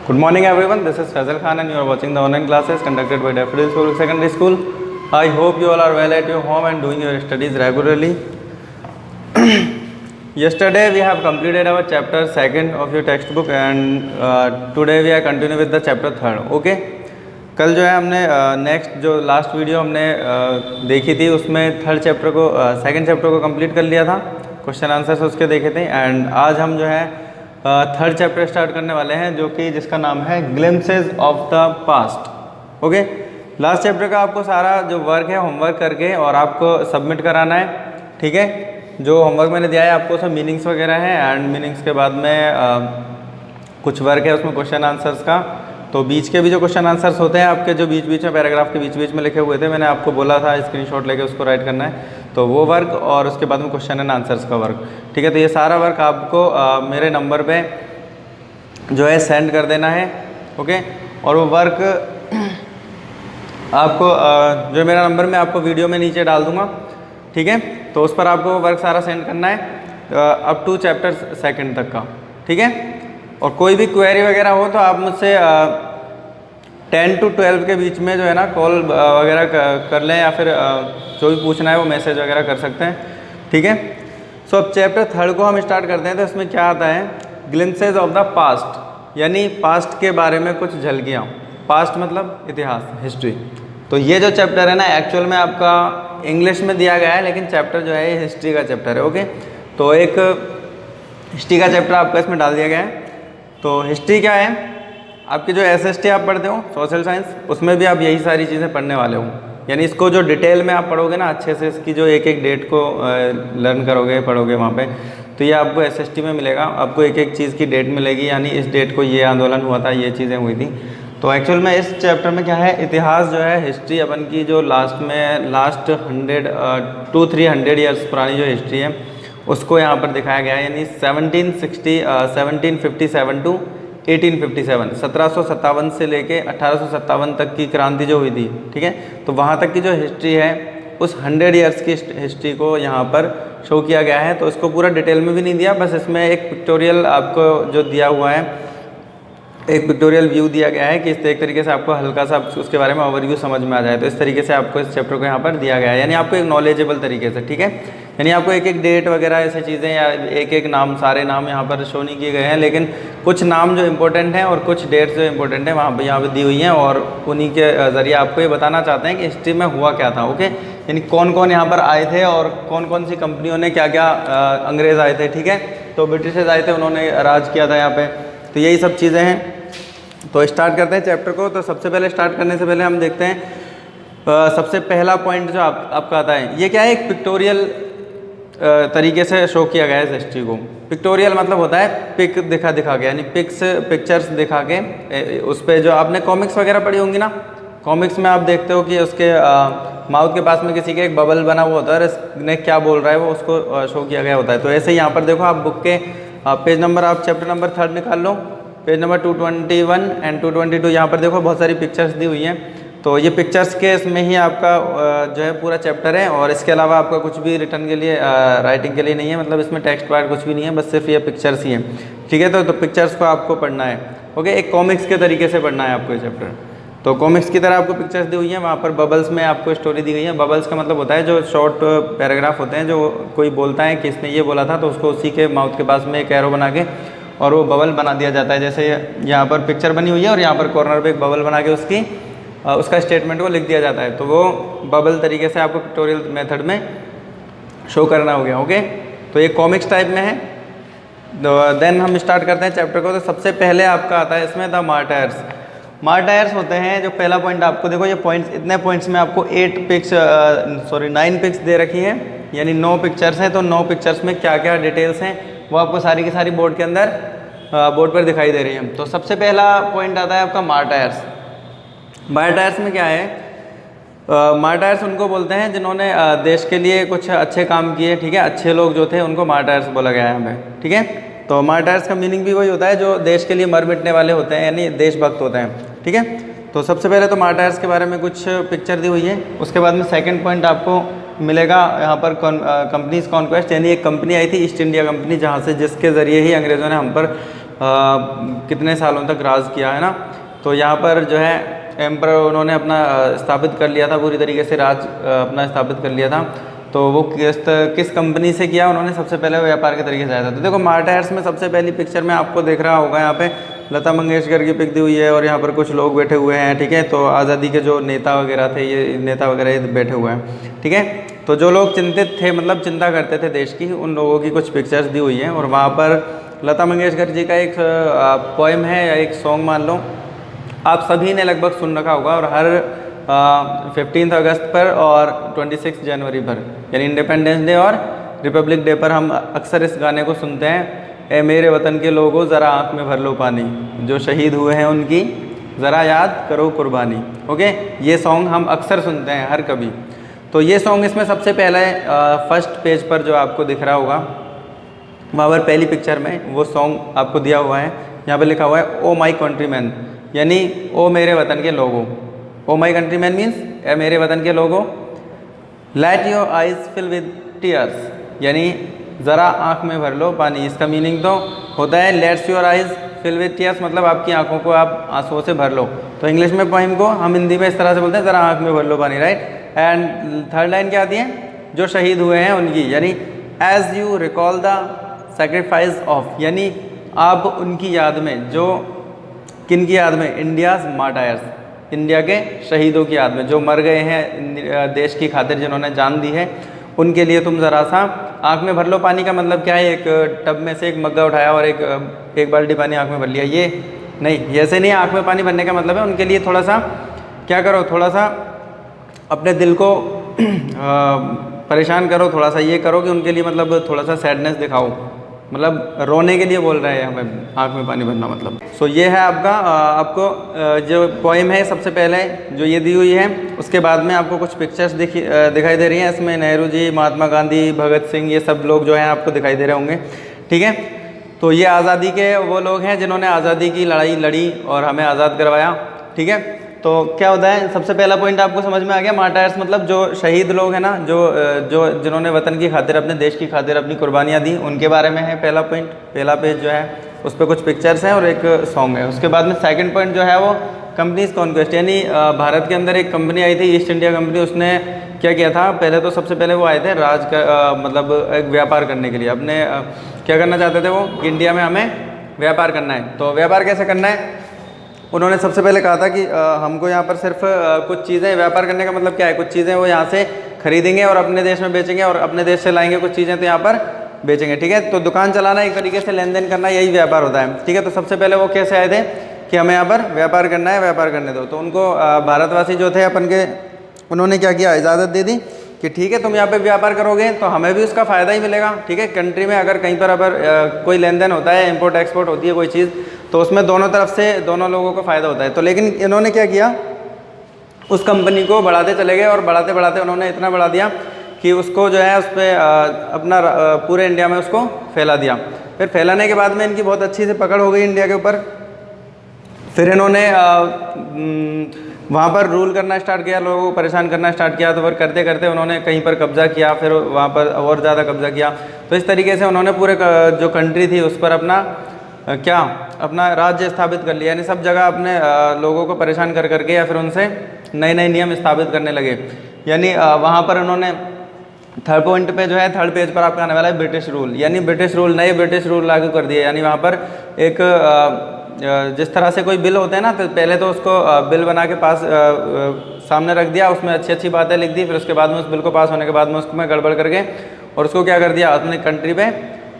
Good morning everyone, this is Fazal Khan and you are watching the online classes conducted by Daffodils Public Secondary School. I hope you all are well at your home and doing your studies regularly. Yesterday we have completed our chapter 2 of your textbook and today we are continuing with the chapter 3. Okay? कल जो है हमने next जो last video हमने देखी थी उसमें second chapter को कंप्लीट कर लिया था, क्वेश्चन आंसर्स उसके देखे थे। एंड आज हम जो है थर्ड चैप्टर स्टार्ट करने वाले हैं जो कि जिसका नाम है glimpses of the past. Okay, last chapter का आपको सारा जो वर्क है होमवर्क करके और आपको सबमिट कराना है। ठीक है, जो होमवर्क मैंने दिया है आपको सब मीनिंग्स वगैरह हैं एंड मीनिंग्स के बाद में कुछ वर्क है उसमें क्वेश्चन आंसर्स का। तो बीच के भी जो क्वेश्चन आंसर्स होते हैं आपके जो बीच बीच में पैराग्राफ के बीच बीच में लिखे हुए थे, मैंने आपको बोला था स्क्रीनशॉट लेके उसको राइट करना है, तो वो वर्क और उसके बाद में क्वेश्चन एंड आंसर्स का वर्क। ठीक है, तो ये सारा वर्क आपको मेरे नंबर पे जो है सेंड कर देना है। ओके, और वो वर्क आपको जो मेरा नंबर मैं आपको वीडियो में नीचे डाल दूँगा। ठीक है, तो उस पर आपको वर्क सारा सेंड करना है अप टू चैप्टर 2 तक का। ठीक है, और कोई भी क्वेरी वगैरह हो तो आप मुझसे 10 to 12 के बीच में जो है ना कॉल वगैरह कर लें या फिर जो भी पूछना है वो मैसेज वगैरह कर सकते हैं। ठीक है, सो अब चैप्टर 3 को हम स्टार्ट करते हैं। तो इसमें क्या आता है, ग्लिम्पसेस ऑफ द पास्ट, यानी पास्ट के बारे में कुछ झलकियाँ। पास्ट मतलब इतिहास, हिस्ट्री। तो ये जो चैप्टर है ना एक्चुअल में आपका इंग्लिश में दिया गया है, लेकिन चैप्टर जो है ये हिस्ट्री का चैप्टर है। ओके, तो एक हिस्ट्री का चैप्टर आपका इसमें डाल दिया गया है। तो हिस्ट्री क्या है, आपकी जो SST आप पढ़ते हो सोशल साइंस, उसमें भी आप यही सारी चीज़ें पढ़ने वाले हो। यानी इसको जो डिटेल में आप पढ़ोगे ना अच्छे से, इसकी जो एक एक डेट को लर्न करोगे पढ़ोगे वहाँ पे, तो ये आपको SST में मिलेगा। आपको एक एक चीज़ की डेट मिलेगी, यानी इस डेट को ये आंदोलन हुआ था, ये चीज़ें हुई थी। तो एक्चुअल में इस चैप्टर में क्या है, इतिहास जो है हिस्ट्री अपन की जो लास्ट 200-300 ईयर्स पुरानी जो हिस्ट्री है उसको यहाँ पर दिखाया गया है। यानी 1757 टू 1857, 1757 से लेके 1857 तक की क्रांति जो हुई थी। ठीक है, तो वहाँ तक की जो हिस्ट्री है उस 100 ईयर्स की हिस्ट्री को यहाँ पर शो किया गया है। तो इसको पूरा डिटेल में भी नहीं दिया, बस इसमें एक पिक्टोरियल आपको जो दिया हुआ है, एक पिक्टोरियल व्यू दिया गया है कि इस एक तरीके से आपको हल्का सा उसके बारे में ओवरव्यू समझ में आ जाए। तो इस तरीके से आपको इस चैप्टर को यहाँ पर दिया गया है, यानी आपको एक नॉलेजेबल तरीके से। ठीक है, यानी आपको एक एक डेट वगैरह ऐसी चीज़ें या एक एक नाम, सारे नाम यहाँ पर शो नहीं किए गए हैं, लेकिन कुछ नाम जो इम्पोर्टेंट हैं और कुछ डेट्स जो इम्पोर्टेंट हैं वहाँ पर यहाँ पर दी हुई हैं, और उन्हीं के ज़रिए आपको ये बताना चाहते हैं कि हिस्ट्री में हुआ क्या था। ओके, यानी कौन कौन यहाँ पर आए थे और कौन कौन सी कंपनियों ने क्या क्या, अंग्रेज़ आए थे। ठीक है, तो ब्रिटिशर्स आए थे, उन्होंने राज किया था यहाँ पर। तो यही सब चीज़ें हैं। तो स्टार्ट करते हैं चैप्टर को। तो सबसे पहले स्टार्ट करने से पहले हम देखते हैं सबसे पहला पॉइंट जो आपका आता है, ये क्या है, एक पिक्टोरियल तरीके से शो किया गया है इस हिस्ट्री को। पिक्टोरियल मतलब होता है पिक दिखा के, यानी पिक्चर्स दिखा के। उस पर जो आपने कॉमिक्स वगैरह पढ़ी होंगी ना, कॉमिक्स में आप देखते हो कि उसके माउथ के पास में किसी के एक बबल बना हुआ होता है और इसने क्या बोल रहा है वो उसको शो किया गया होता है। तो ऐसे ही यहाँ पर देखो, आप बुक के पेज नंबर, आप चैप्टर नंबर 3 निकाल लो, पेज नंबर 221 एंड 222। यहाँ पर देखो बहुत सारी पिक्चर्स दी हुई हैं। तो ये पिक्चर्स के इसमें ही आपका जो है पूरा चैप्टर है, और इसके अलावा आपका कुछ भी रिटर्न के लिए, राइटिंग के लिए नहीं है, मतलब इसमें टेक्स्ट पार्ट कुछ भी नहीं है, बस सिर्फ ये पिक्चर्स ही हैं। ठीक है, तो पिक्चर्स को आपको पढ़ना है। ओके, एक कॉमिक्स के तरीके से पढ़ना है आपको ये चैप्टर। तो कॉमिक्स की तरह आपको पिक्चर्स दी हुई हैं, वहाँ पर बबल्स में आपको स्टोरी दी गई है। बबल्स का मतलब होता है जो शॉर्ट पैराग्राफ होते हैं, जो कोई बोलता है कि इसने ये बोला था, तो उसको उसी के माउथ के पास में एक एरो बना के और वो बबल बना दिया जाता है। जैसे यहाँ पर पिक्चर बनी हुई है और यहाँ पर कॉर्नर पे एक बबल बना के उसका स्टेटमेंट को लिख दिया जाता है। तो वो बबल तरीके से आपको पिक्टोरियल मेथड में शो करना हो गया। ओके, तो ये कॉमिक्स टाइप में है। देन हम स्टार्ट करते हैं चैप्टर को। तो सबसे पहले आपका आता है इसमें द मार्टायर्स। मार्टायर्स होते हैं, जो पहला पॉइंट आपको देखो, ये पॉइंट्स, इतने पॉइंट्स में आपको 9 पिक्स दे रखी हैं, यानी 9 पिक्चर्स हैं। तो 9 पिक्चर्स में क्या क्या डिटेल्स हैं वो आपको सारी की सारी बोर्ड के अंदर, बोर्ड पर दिखाई दे रही हैं। तो सबसे पहला पॉइंट आता है आपका मार्टायर्स। मार्टायर्स में क्या है, मार्टायर्स उनको बोलते हैं जिन्होंने देश के लिए कुछ अच्छे काम किए। ठीक है, अच्छे लोग जो थे उनको मार्टायर्स बोला गया है हमें। ठीक है, तो मार्टायर्स का मीनिंग भी वही होता है जो देश के लिए मर मिटने वाले होते हैं, यानी देशभक्त होते हैं। ठीक है, तो सबसे पहले तो मार्टायर्स के बारे में कुछ पिक्चर दी हुई है। उसके बाद में सेकंड पॉइंट आपको मिलेगा यहाँ पर कंपनीज कॉन्क्वेस्ट, यानी एक कंपनी आई थी ईस्ट इंडिया कंपनी, जहाँ से जिसके ज़रिए ही अंग्रेज़ों ने हम पर कितने सालों तक राज किया है ना। तो यहाँ पर जो है एम्पर उन्होंने अपना स्थापित कर लिया था, पूरी तरीके से राज अपना स्थापित कर लिया था। तो वो किस कंपनी से किया उन्होंने, सबसे पहले व्यापार के तरीके से आया था। तो देखो मार्टायर्स में सबसे पहली पिक्चर में आपको देख रहा होगा, यहाँ पे लता मंगेशकर की पिक दी हुई है और यहाँ पर कुछ लोग बैठे हुए हैं, ठीक है। तो आज़ादी के जो नेता वगैरह थे, ये नेता वगैरह ये बैठे हुए हैं, ठीक है। तो जो लोग चिंतित थे, मतलब चिंता करते थे देश की, उन लोगों की कुछ पिक्चर्स दी हुई हैं। और वहाँ पर लता मंगेशकर जी का एक पोएम है या एक सॉन्ग मान लो, आप सभी ने लगभग सुन रखा होगा। और हर 15 अगस्त पर और 26 जनवरी पर, यानी इंडिपेंडेंस डे और रिपब्लिक डे पर हम अक्सर इस गाने को सुनते हैं, ए मेरे वतन के लोगों ज़रा आँख में भर लो पानी, जो शहीद हुए हैं उनकी ज़रा याद करो कुर्बानी। ओके, ये सॉन्ग हम अक्सर सुनते हैं हर कभी। तो ये सॉन्ग इसमें सबसे पहले फर्स्ट पेज पर जो आपको दिख रहा होगा, वहाँ पर पहली पिक्चर में वो सॉन्ग आपको दिया हुआ है। यहाँ पर लिखा हुआ है ओ माई कंट्रीमैन, यानी ओ मेरे वतन के लोगों। ओ माई कंट्रीमैन मीन्स ए मेरे वतन के लोगों। Let your eyes fill with tears, यानी ज़रा आँख में भर लो पानी। इसका मीनिंग तो होता है let's your eyes fill with tears, मतलब आपकी आंखों को आप आंसुओं से भर लो। तो इंग्लिश में पोइम को हम हिंदी में इस तरह से बोलते हैं, ज़रा आँख में भर लो पानी, राइट। एंड थर्ड लाइन क्या आती है, जो शहीद हुए हैं उनकी, यानी as you recall the sacrifice of, यानी आप उनकी याद में, जो किन की याद में, इंडियाज़ मार्टायर्स, इंडिया के शहीदों की याद में, जो मर गए हैं देश की खातिर, जिन्होंने जान दी है, उनके लिए तुम ज़रा सा आँख में भर लो पानी। का मतलब क्या है, एक टब में से एक मग्गा उठाया और एक बाल्टी पानी आँख में भर लिया, ये नहीं, ऐसे नहीं। आँख में पानी भरने का मतलब है उनके लिए थोड़ा सा क्या करो, थोड़ा सा अपने दिल को परेशान करो, थोड़ा सा ये करो कि उनके लिए मतलब थोड़ा सा सैडनेस दिखाओ, मतलब रोने के लिए बोल रहे हैं हमें आँख में पानी भरना मतलब। सो ये है आपका आपको जो पोइम है सबसे पहले जो ये दी हुई है, उसके बाद में आपको कुछ पिक्चर्स दिखाई दे रही हैं। इसमें नेहरू जी, महात्मा गांधी, भगत सिंह, ये सब लोग जो हैं आपको दिखाई दे रहे होंगे, ठीक है। तो ये आज़ादी के वो लोग हैं जिन्होंने आज़ादी की लड़ाई लड़ी और हमें आज़ाद करवाया, ठीक है। तो क्या होता है, सबसे पहला पॉइंट आपको समझ में आ गया, मार्टायर्स मतलब जो शहीद लोग हैं ना, जो जिन्होंने वतन की खातिर, अपने देश की खातिर अपनी कुर्बानियाँ दी, उनके बारे में है पहला पॉइंट। पहला पेज जो है उस पर कुछ पिक्चर्स हैं और एक सॉन्ग है। उसके बाद में सेकंड पॉइंट जो है वो कंपनीज कॉन्क्वेस्ट, यानी भारत के अंदर एक कंपनी आई थी, ईस्ट इंडिया कंपनी। उसने क्या किया था, पहले तो सबसे पहले वो आए थे राज का मतलब एक व्यापार करने के लिए। अपने क्या करना चाहते थे वो, इंडिया में हमें व्यापार करना है। तो व्यापार कैसे करना है, उन्होंने सबसे पहले कहा था कि हमको यहाँ पर सिर्फ कुछ चीज़ें, व्यापार करने का मतलब क्या है, कुछ चीज़ें वो यहाँ से खरीदेंगे और अपने देश में बेचेंगे और अपने देश से लाएंगे कुछ चीज़ें तो यहाँ पर बेचेंगे, ठीक है। तो दुकान चलाना, एक तरीके से लेन देन करना, यही व्यापार होता है, ठीक है। तो सबसे पहले वो कैसे आए थे कि हमें यहाँ पर व्यापार करना है, व्यापार करने दो। तो उनको भारतवासी जो थे अपन के, उन्होंने क्या किया, इजाज़त दे दी कि ठीक है तुम यहाँ पे व्यापार करोगे तो हमें भी उसका फ़ायदा ही मिलेगा, ठीक है। कंट्री में अगर कहीं पर अगर कोई लेन देन होता है, इंपोर्ट एक्सपोर्ट होती है कोई चीज़, तो उसमें दोनों तरफ से दोनों लोगों को फ़ायदा होता है। तो लेकिन इन्होंने क्या किया, उस कंपनी को बढ़ाते चले गए और बढ़ाते बढ़ाते उन्होंने इतना बढ़ा दिया कि उसको जो है उस पर अपना पूरे इंडिया में उसको फैला दिया। फिर फैलाने के बाद में इनकी बहुत अच्छी से पकड़ हो गई इंडिया के ऊपर। फिर इन्होंने वहाँ पर रूल करना स्टार्ट किया, लोगों को परेशान करना स्टार्ट किया। तो फिर करते करते उन्होंने कहीं पर कब्जा किया, फिर वहाँ पर और ज़्यादा कब्जा किया। तो इस तरीके से उन्होंने पूरे जो कंट्री थी उस पर अपना अपना राज्य स्थापित कर लिया, यानी सब जगह अपने लोगों को परेशान कर करके या फिर उनसे नए नए नियम स्थापित करने लगे। यानी वहाँ पर उन्होंने थर्ड पॉइंट पे जो है, थर्ड पेज पर आपका आने वाला है ब्रिटिश रूल, यानी ब्रिटिश रूल, नए ब्रिटिश रूल लागू कर दिए। यानी वहाँ पर एक जिस तरह से कोई बिल होते हैं ना, तो पहले तो उसको बिल बना के पास सामने रख दिया, उसमें अच्छी अच्छी बातें लिख दी, फिर उसके बाद में उस बिल को पास होने के बाद में उसमें गड़बड़ करके और उसको क्या कर दिया, अपनी कंट्री पे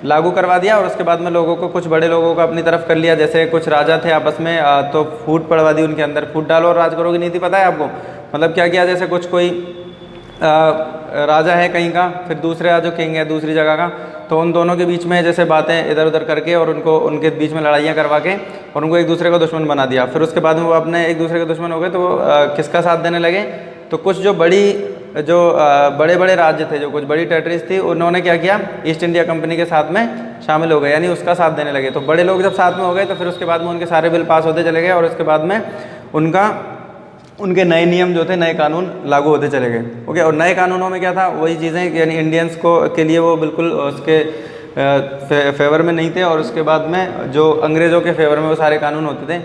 लागू करवा दिया। और उसके बाद में लोगों को, कुछ बड़े लोगों को अपनी तरफ कर लिया। जैसे कुछ राजा थे आपस में, तो फूट पड़वा दी उनके अंदर, फूट डालो और राज करो की नीति पता है आपको। मतलब क्या किया, जैसे कुछ कोई राजा है कहीं का, फिर दूसरे जो किंग है दूसरी जगह का, तो उन दोनों के बीच में जैसे बातें इधर उधर करके और उनको उनके बीच में लड़ाइयाँ करवा के और उनको एक दूसरे का दुश्मन बना दिया। फिर उसके बाद में वो अपने एक दूसरे के दुश्मन हो गए, तो वो किसका साथ देने लगे, तो कुछ जो बड़े बड़े राज्य थे, जो कुछ बड़ी टेरिटरीज थी, उन्होंने क्या किया, ईस्ट इंडिया कंपनी के साथ में शामिल हो गए, यानी उसका साथ देने लगे। तो बड़े लोग जब साथ में हो गए तो फिर उसके बाद में उनके सारे बिल पास होते चले गए और उसके बाद में उनके नए नियम जो थे, नए कानून लागू होते चले गए। ओके, और नए कानूनों में क्या था, वही चीज़ें, यानी इंडियंस को के लिए वो बिल्कुल उसके फेवर में नहीं थे, और उसके बाद में जो अंग्रेज़ों के फेवर में वो सारे कानून होते थे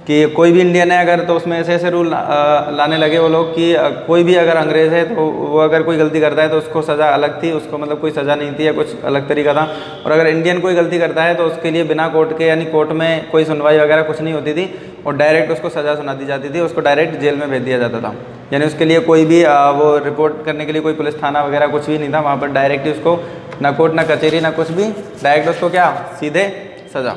कि कोई भी इंडियन है अगर, तो उसमें ऐसे ऐसे रूल लाने लगे वो लोग कि कोई भी अगर अंग्रेज़ है तो वो अगर कोई गलती करता है तो उसको सज़ा अलग थी, उसको मतलब कोई सज़ा नहीं थी या कुछ अलग तरीका था। और अगर इंडियन कोई गलती करता है तो उसके लिए बिना कोर्ट के, यानी कोर्ट में कोई सुनवाई वगैरह कुछ नहीं होती थी, और डायरेक्ट उसको सज़ा सुना दी जाती थी, उसको डायरेक्ट जेल में भेज दिया जाता था। यानी उसके लिए कोई भी वो रिपोर्ट करने के लिए कोई पुलिस थाना वगैरह कुछ भी नहीं था वहाँ पर। डायरेक्ट ही उसको ना कोर्ट ना कचहरी ना कुछ भी, डायरेक्ट उसको क्या, सीधे सज़ा।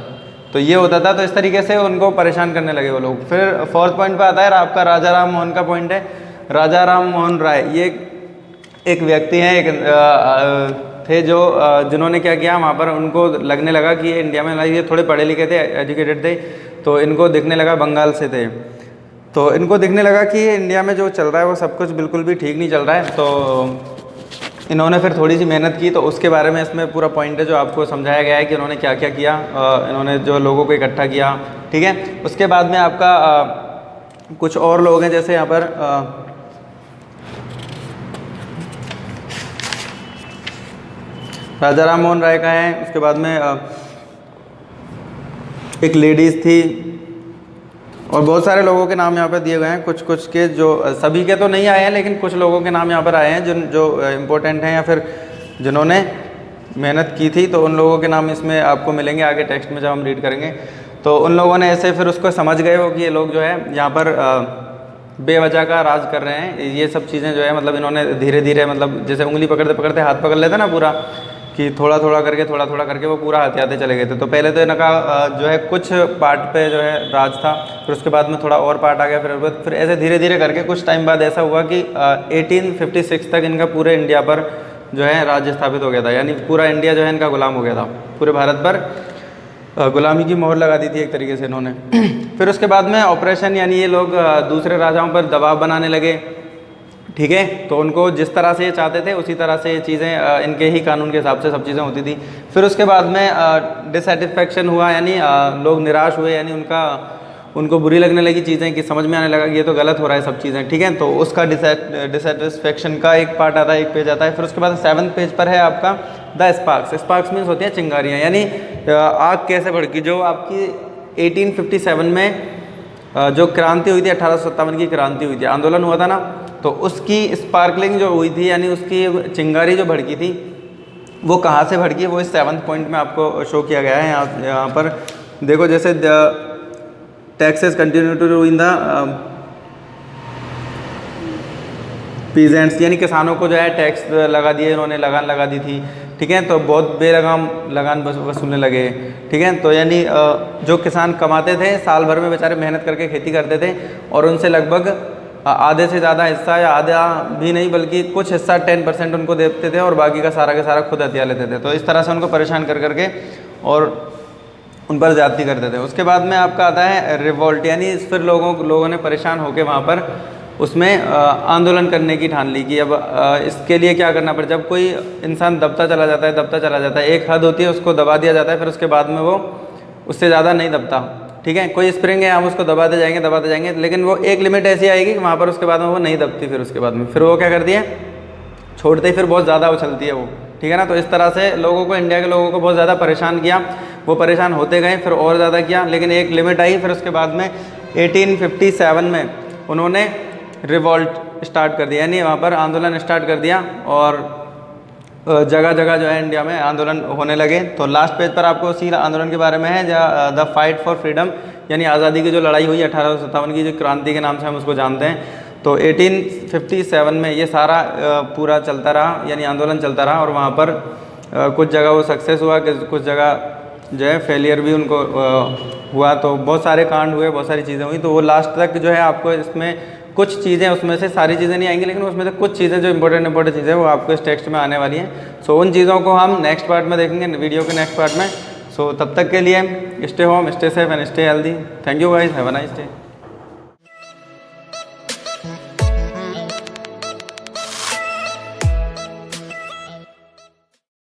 तो ये होता था। तो इस तरीके से उनको परेशान करने लगे वो लोग। फिर फोर्थ पॉइंट पे आता है आपका राजा राम मोहन का पॉइंट है। राजा राम मोहन राय ये एक व्यक्ति हैं, एक थे जो जिन्होंने क्या किया, वहाँ पर उनको लगने लगा कि ये इंडिया में, ये थोड़े पढ़े लिखे थे, एजुकेटेड थे, तो इनको दिखने लगा, बंगाल से थे, तो इनको दिखने लगा कि इंडिया में जो चल रहा है वो सब कुछ बिल्कुल भी ठीक नहीं चल रहा है। तो इन्होंने फिर थोड़ी सी मेहनत की, तो उसके बारे में इसमें पूरा पॉइंट है जो आपको समझाया गया है कि इन्होंने क्या क्या किया। इन्होंने जो लोगों को इकट्ठा किया, ठीक है। उसके बाद में आपका कुछ और लोग हैं, जैसे यहाँ पर राजा राम मोहन राय का है। उसके बाद में एक लेडीज़ थी, और बहुत सारे लोगों के नाम यहाँ पर दिए गए हैं। कुछ कुछ के जो, सभी के तो नहीं आए हैं, लेकिन कुछ लोगों के नाम यहाँ पर आए हैं जो इम्पोर्टेंट हैं या फिर जिन्होंने मेहनत की थी, तो उन लोगों के नाम इसमें आपको मिलेंगे आगे टेक्स्ट में जब हम रीड करेंगे। तो उन लोगों ने ऐसे फिर उसको समझ गए हो कि ये लोग जो है यहाँ पर बेवजह का राज कर रहे हैं। ये सब चीज़ें जो है मतलब इन्होंने धीरे धीरे, मतलब जैसे उंगली पकड़ते पकड़ते हाथ पकड़ लेते ना पूरा, कि थोड़ा थोड़ा करके वो पूरा हथियाते चले गए थे। तो पहले तो इनका जो है कुछ पार्ट पे जो है राज था, फिर उसके बाद में थोड़ा और पार्ट आ गया, फिर ऐसे धीरे धीरे करके कुछ टाइम बाद ऐसा हुआ कि 1856 तक इनका पूरे इंडिया पर जो है राज्य स्थापित हो गया था। यानी पूरा इंडिया जो है इनका गुलाम हो गया था। पूरे भारत पर गुलामी की मोहर लगा दी थी एक तरीके से इन्होंने। फिर उसके बाद में ऑपरेशन, यानी ये लोग दूसरे राजाओं पर दबाव बनाने लगे, ठीक है। तो उनको जिस तरह से ये चाहते थे उसी तरह से ये चीज़ें इनके ही कानून के हिसाब से सब चीज़ें होती थी। फिर उसके बाद में डिससेटिस्फेक्शन हुआ, यानी लोग निराश हुए, यानी उनको बुरी लगने लगी चीज़ें, कि समझ में आने लगा कि ये तो गलत हो रहा है सब चीज़ें, ठीक है। तो उसका डिससेटिस्फेक्शन का एक पार्ट आता है, एक पेज आता है। फिर उसके बाद 7वें पेज पर है आपका द स्पार्क्स। स्पार्क्स मीन्स होती हैं चिंगारियाँ, यानी आग कैसे भड़की। जो आपकी 1857 में जो क्रांति हुई थी, 1857 की क्रांति हुई थी, आंदोलन हुआ था ना, तो उसकी स्पार्कलिंग जो हुई थी, यानी उसकी चिंगारी जो भड़की थी, वो कहाँ से भड़की, वो इस 7वें पॉइंट में आपको शो किया गया है। यहाँ पर देखो, जैसे taxes continue to in the peasants, यानी किसानों को जो है टैक्स लगा दिए इन्होंने, लगान लगा दी थी, ठीक है। तो बहुत बेलगाम लगान वसूलने लगे, ठीक है। तो यानी जो किसान कमाते थे साल भर में, बेचारे मेहनत करके खेती करते थे, और उनसे लगभग आधे से ज़्यादा हिस्सा, या आधा भी नहीं बल्कि कुछ हिस्सा 10% उनको देते थे, और बाकी का सारा खुद हथिया लेते थे। तो इस तरह से उनको परेशान कर करके और उन पर ज़्यादती करते थे। उसके बाद में आपका आता है रिवोल्ट, यानी फिर लोगों ने परेशान होकर वहाँ पर उसमें आंदोलन करने की ठान ली कि अब इसके लिए क्या करना पड़े। जब कोई इंसान दबता चला जाता है, एक हद होती है, उसको दबा दिया जाता है, फिर उसके बाद में वो उससे ज़्यादा नहीं दबता, ठीक है। कोई स्प्रिंग है, हम उसको दबाते जाएंगे, लेकिन वो एक लिमिट ऐसी आएगी कि वहाँ पर उसके बाद में वो नहीं दबती। फिर उसके बाद में फिर वो क्या करती है, छोड़ते ही फिर बहुत ज़्यादा उछलती है वो, ठीक है ना। तो इस तरह से लोगों को, इंडिया के लोगों को बहुत ज़्यादा परेशान किया। वो परेशान होते गए, फिर और ज़्यादा किया, लेकिन एक लिमिट आई। फिर उसके बाद में 1857 में उन्होंने रिवॉल्ट स्टार्ट कर दिया, यानी वहाँ पर आंदोलन स्टार्ट कर दिया, और जगह जगह जो है इंडिया में आंदोलन होने लगे। तो लास्ट पेज पर आपको उसी आंदोलन के बारे में है, द फाइट फॉर फ्रीडम, यानी आज़ादी की जो लड़ाई हुई 1857 की, जो क्रांति के नाम से हम उसको जानते हैं। तो 1857 में ये सारा पूरा चलता रहा, यानी आंदोलन चलता रहा, और वहाँ पर कुछ जगह वो सक्सेस हुआ, कुछ जगह जो है फेलियर भी उनको हुआ। तो बहुत सारे कांड हुए, बहुत सारी चीज़ें हुई। तो वो लास्ट तक जो है आपको इसमें कुछ चीज़ें, उसमें से सारी चीज़ें नहीं आएंगी, लेकिन उसमें से कुछ चीज़ें जो इंपॉर्टेंट चीज़ें वो आपको इस टेक्स्ट में आने वाली हैं। सो उन चीज़ों को हम नेक्स्ट पार्ट में देखेंगे, वीडियो के नेक्स्ट पार्ट में। सो तब तक के लिए stay home, stay safe and stay healthy. Thank you guys, have a nice day.